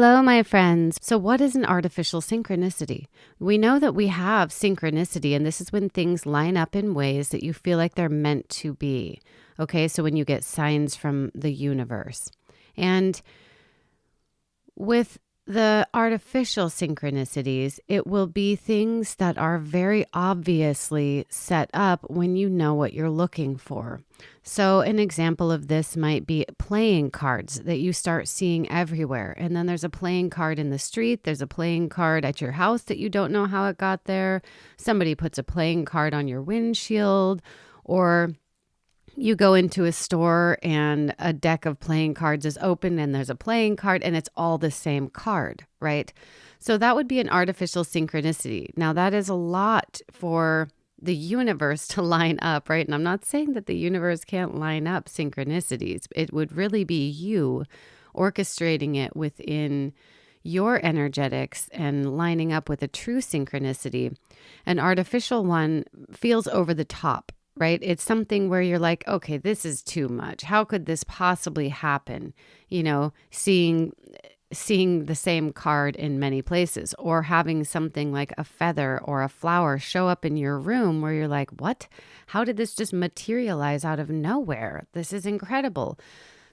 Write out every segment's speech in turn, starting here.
Hello, my friends. So what is an artificial synchronicity? We know that we have synchronicity, and this is when things line up in ways that you feel like they're meant to be. Okay, so when you get signs from the universe. And with the artificial synchronicities, it will be things that are very obviously set up when you know what you're looking for. So an example of this might be playing cards that you start seeing everywhere. And then there's a playing card in the street. There's a playing card at your house that you don't know how it got there. Somebody puts a playing card on your windshield, or you go into a store and a deck of playing cards is open and there's a playing card and it's all the same card, right? So that would be an artificial synchronicity. Now that is a lot for the universe to line up, right? And I'm not saying that the universe can't line up synchronicities. It would really be you orchestrating it within your energetics and lining up with a true synchronicity. An artificial one feels over the top, right? It's something where you're like, okay, this is too much. How could this possibly happen? You know, seeing the same card in many places, or having something like a feather or a flower show up in your room where you're like, what? How did this just materialize out of nowhere? This is incredible.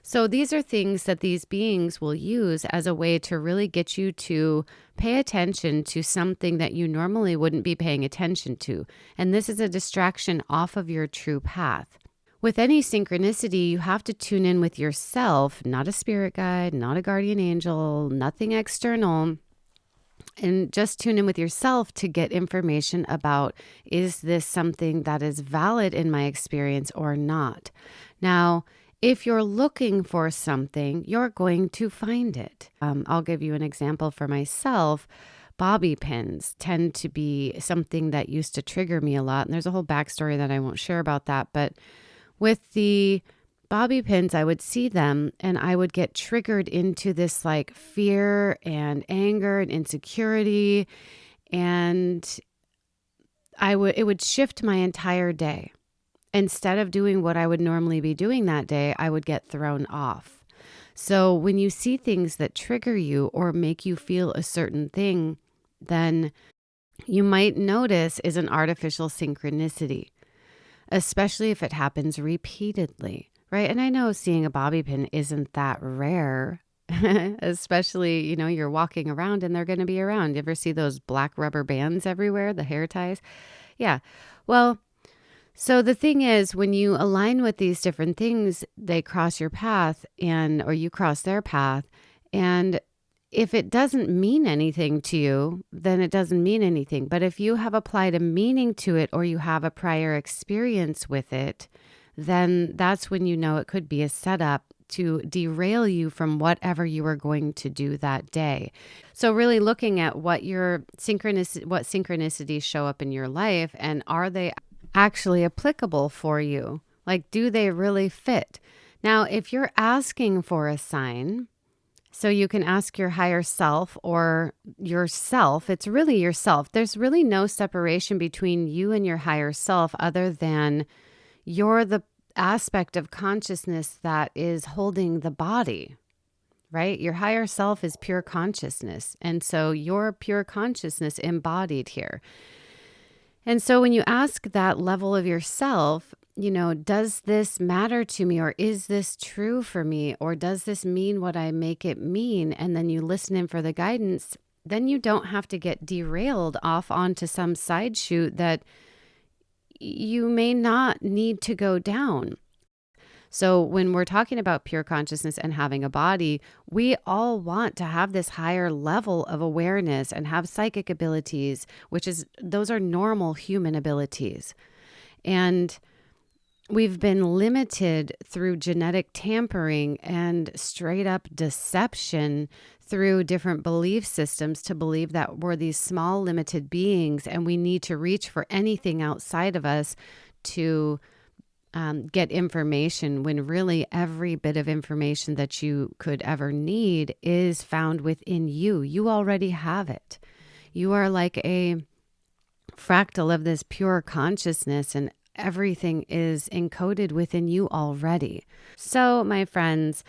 So these are things that these beings will use as a way to really get you to pay attention to something that you normally wouldn't be paying attention to. And this is a distraction off of your true path. With any synchronicity, you have to tune in with yourself, not a spirit guide, not a guardian angel, nothing external. And just tune in with yourself to get information about, is this something that is valid in my experience or not? Now, if you're looking for something, you're going to find it. I'll give you an example for myself. Bobby pins tend to be something that used to trigger me a lot. And there's a whole backstory that I won't share about that. But with the bobby pins, I would see them and I would get triggered into this like fear and anger and insecurity. And it would shift my entire day. Instead of doing what I would normally be doing that day, I would get thrown off. So when you see things that trigger you or make you feel a certain thing, then you might notice is an artificial synchronicity, especially if it happens repeatedly, right? And I know seeing a bobby pin isn't that rare, especially, you're walking around and they're going to be around. You ever see those black rubber bands everywhere, the hair ties? Yeah. Well, so the thing is, when you align with these different things, they cross your path or you cross their path. And if it doesn't mean anything to you, then it doesn't mean anything. But if you have applied a meaning to it or you have a prior experience with it, then that's when you know it could be a setup to derail you from whatever you were going to do that day. So really looking at what synchronicities show up in your life, and are they actually applicable for you? Like, do they really fit? Now, if you're asking for a sign, so you can ask your higher self or yourself, it's really yourself. There's really no separation between you and your higher self other than you're the aspect of consciousness that is holding the body, right? Your higher self is pure consciousness. And so you're pure consciousness embodied here. And so when you ask that level of yourself, does this matter to me, or is this true for me, or does this mean what I make it mean? And then you listen in for the guidance, then you don't have to get derailed off onto some side shoot that you may not need to go down. So when we're talking about pure consciousness and having a body, we all want to have this higher level of awareness and have psychic abilities, those are normal human abilities. And we've been limited through genetic tampering and straight up deception through different belief systems to believe that we're these small limited beings and we need to reach for anything outside of us to get information, when really every bit of information that you could ever need is found within you. You already have it. You are like a fractal of this pure consciousness, and everything is encoded within you already. So, my friends,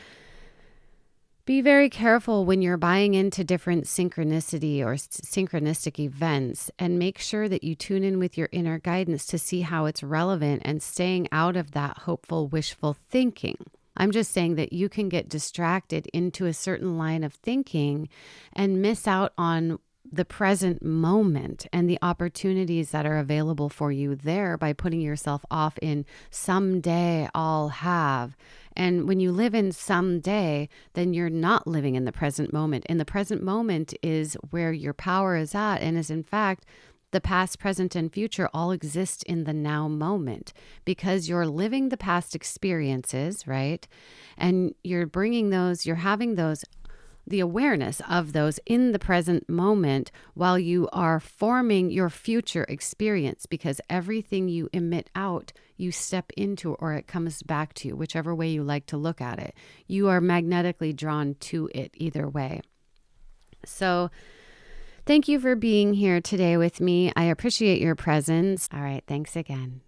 Be very careful when you're buying into different synchronicity or synchronistic events, and make sure that you tune in with your inner guidance to see how it's relevant and staying out of that hopeful, wishful thinking. I'm just saying that you can get distracted into a certain line of thinking and miss out on the present moment and the opportunities that are available for you there by putting yourself off in someday I'll have. And when you live in someday, then you're not living in the present moment. And the present moment is where your power is at, and is in fact the past, present, and future all exist in the now moment, because you're living the past experiences, right? And you're bringing those, you're having those, the awareness of those in the present moment while you are forming your future experience, because everything you emit out, you step into, or it comes back to you, whichever way you like to look at it. You are magnetically drawn to it either way. So thank you for being here today with me. I appreciate your presence. All right. Thanks again.